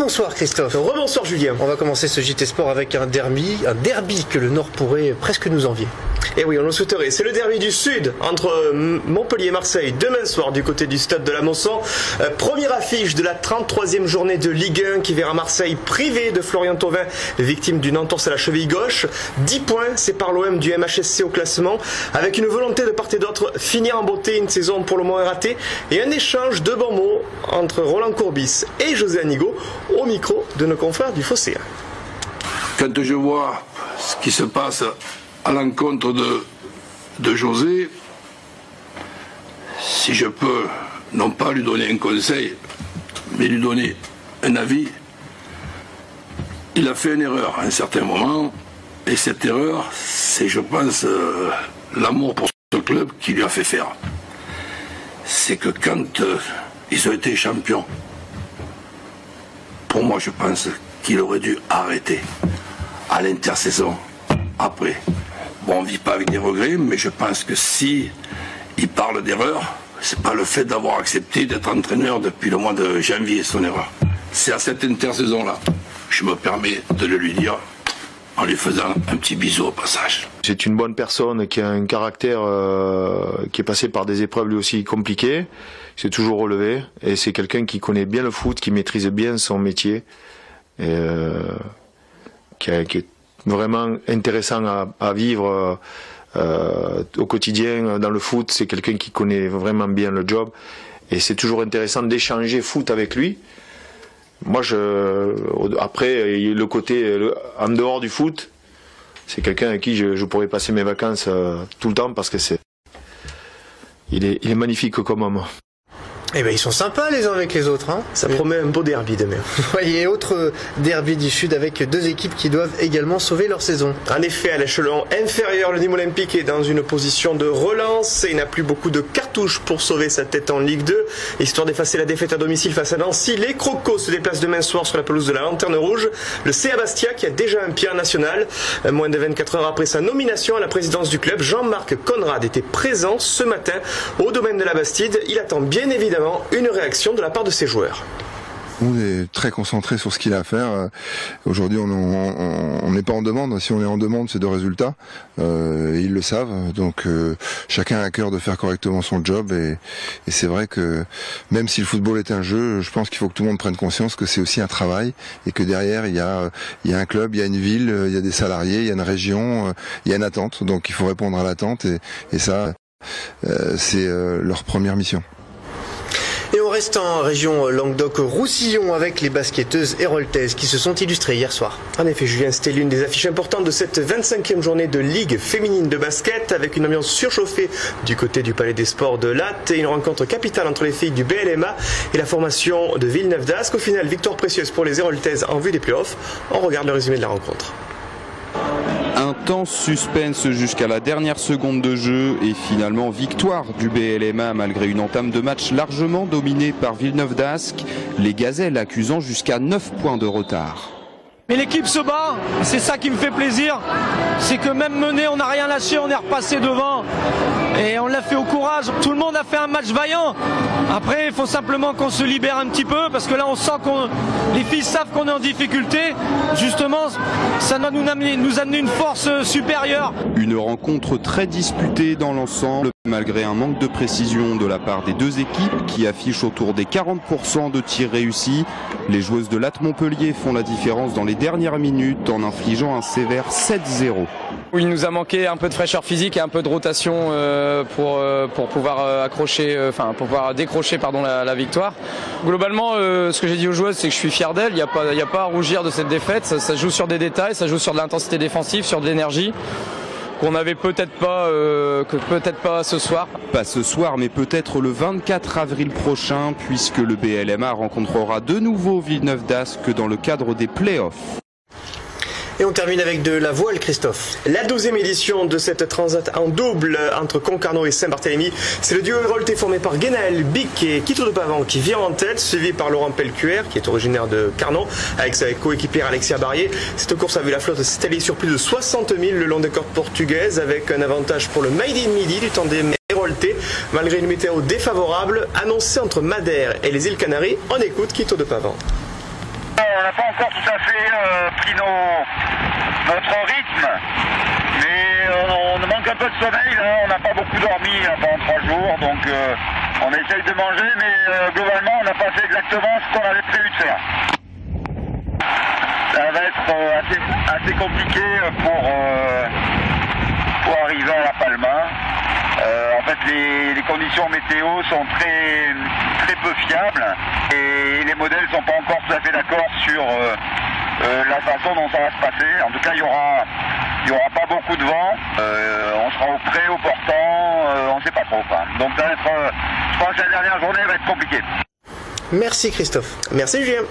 Rebonsoir Christophe. Rebonsoir Julien. On va commencer ce JT Sport avec un derby que le Nord pourrait presque nous envier. Et oui, on le souhaiterait. C'est le derby du Sud entre Montpellier et Marseille demain soir du côté du stade de la Mosson. Première affiche de la 33e journée de Ligue 1 qui verra Marseille privé de Florian Thauvin, victime d'une entorse à la cheville gauche. 10 points séparent l'OM du MHSC au classement, avec une volonté de part et d'autre finir en beauté une saison pour le moins ratée et un échange de bons mots entre Roland Courbis et José Anigo au micro de nos confrères du Phocéen. Quand je vois ce qui se passe à l'encontre de José, si je peux non pas lui donner un conseil, mais lui donner un avis, il a fait une erreur à un certain moment, et cette erreur, c'est, je pense, l'amour pour ce club qui lui a fait faire. C'est que quand ils ont été champions, pour moi, je pense qu'il aurait dû arrêter à l'intersaison après. Bon, on ne vit pas avec des regrets, mais je pense que si il parle d'erreur, c'est pas le fait d'avoir accepté d'être entraîneur depuis le mois de janvier, son erreur. C'est à cette intersaison-là, je me permets de le lui dire en lui faisant un petit bisou au passage. C'est une bonne personne qui a un caractère qui est passé par des épreuves lui aussi compliquées. Il s'est toujours relevé et c'est quelqu'un qui connaît bien le foot, qui maîtrise bien son métier et qui est vraiment intéressant à vivre au quotidien dans le foot. C'est quelqu'un qui connaît vraiment bien le job et c'est toujours intéressant d'échanger foot avec lui. Moi, après, le côté en dehors du foot, c'est quelqu'un avec qui je pourrais passer mes vacances tout le temps parce que il est magnifique comme homme. Eh ben ils sont sympas les uns avec les autres, hein. Ça promet un beau derby demain. Et autre derby du Sud avec deux équipes qui doivent également sauver leur saison. En effet, à l'échelon inférieur, le Nîmes Olympique est dans une position de relance et n'a plus beaucoup de cartouches pour sauver sa tête en Ligue 2. Histoire d'effacer la défaite à domicile face à Nancy, les Crocos se déplacent demain soir sur la pelouse de la Lanterne Rouge. Le CA Bastia qui a déjà un pied en national. Moins de 24 heures après sa nomination à la présidence du club, Jean-Marc Conrad était présent ce matin au domaine de la Bastide. Il attend bien évidemment une réaction de la part de ses joueurs. On est très concentré sur ce qu'il a à faire. Aujourd'hui, on n'est pas en demande. Si on est en demande, c'est de résultats. Ils le savent. Donc, chacun a à cœur de faire correctement son job. Et c'est vrai que même si le football est un jeu, je pense qu'il faut que tout le monde prenne conscience que c'est aussi un travail et que derrière, il y a un club, il y a une ville, il y a des salariés, il y a une région, il y a une attente. Donc, il faut répondre à l'attente. Et ça, c'est leur première mission. Et on reste en région Languedoc-Roussillon avec les basketteuses héroltaises qui se sont illustrées hier soir. En effet, Julien, c'était l'une des affiches importantes de cette 25e journée de Ligue féminine de basket avec une ambiance surchauffée du côté du Palais des Sports de Latte et une rencontre capitale entre les filles du BLMA et la formation de Villeneuve d'Ascq. Au final, victoire précieuse pour les héroltaises en vue des playoffs. On regarde le résumé de la rencontre. Intense suspense jusqu'à la dernière seconde de jeu et finalement victoire du BLMA malgré une entame de match largement dominée par Villeneuve d'Ascq, les Gazelles accusant jusqu'à 9 points de retard. Mais l'équipe se bat, c'est ça qui me fait plaisir, c'est que même mené, on n'a rien lâché, on est repassé devant et on l'a fait au courage. Tout le monde a fait un match vaillant. Après, il faut simplement qu'on se libère un petit peu parce que là, on sent les filles savent qu'on est en difficulté. Justement, ça doit nous amener une force supérieure. Une rencontre très disputée dans l'ensemble, malgré un manque de précision de la part des deux équipes qui affichent autour des 40% de tirs réussis. Les joueuses de Latte Montpellier font la différence dans les dernières minutes en infligeant un sévère 7-0. Il nous a manqué un peu de fraîcheur physique et un peu de rotation pour pouvoir accrocher, pour pouvoir décrocher la victoire. Globalement, ce que j'ai dit aux joueuses, c'est que je suis fier d'elles. Il n'y a pas à rougir de cette défaite. Ça joue sur des détails, ça joue sur de l'intensité défensive, sur de l'énergie qu'on n'avait peut-être pas ce soir. Pas ce soir, mais peut-être le 24 avril prochain, puisque le BLMA rencontrera de nouveau Villeneuve d'Ascq dans le cadre des playoffs. Et on termine avec de la voile, Christophe. La 12e édition de cette transat en double entre Concarneau et Saint-Barthélemy. C'est le duo héroltais formé par Guénaël Bic et Quito de Pavan qui vient en tête, suivi par Laurent Pellecuer, qui est originaire de Carnon, avec sa coéquipière Alexia Barrier. Cette course a vu la flotte s'étaler sur plus de 60 000 le long des côtes portugaises, avec un avantage pour le Made in Midi du tandem héroltais, malgré une météo défavorable annoncée entre Madère et les îles Canaries. On écoute Quito de Pavan. on n'a pas encore tout à fait pris notre rythme, mais on manque un peu de sommeil là, on n'a pas beaucoup dormi pendant 3 jours, donc on essaye de manger, mais globalement on n'a pas fait exactement ce qu'on avait prévu de faire. Ça va être assez compliqué pour arriver à La Palma. En fait, les conditions météo sont très peu fiables et les modèles ne sont pas encore tout à fait d'accord sur la façon dont ça va se passer. En tout cas, il y aura pas beaucoup de vent. On sera au pré, au portant, on ne sait pas trop. Donc ça va être, je pense que la dernière journée va être compliquée. Merci Christophe. Merci Julien.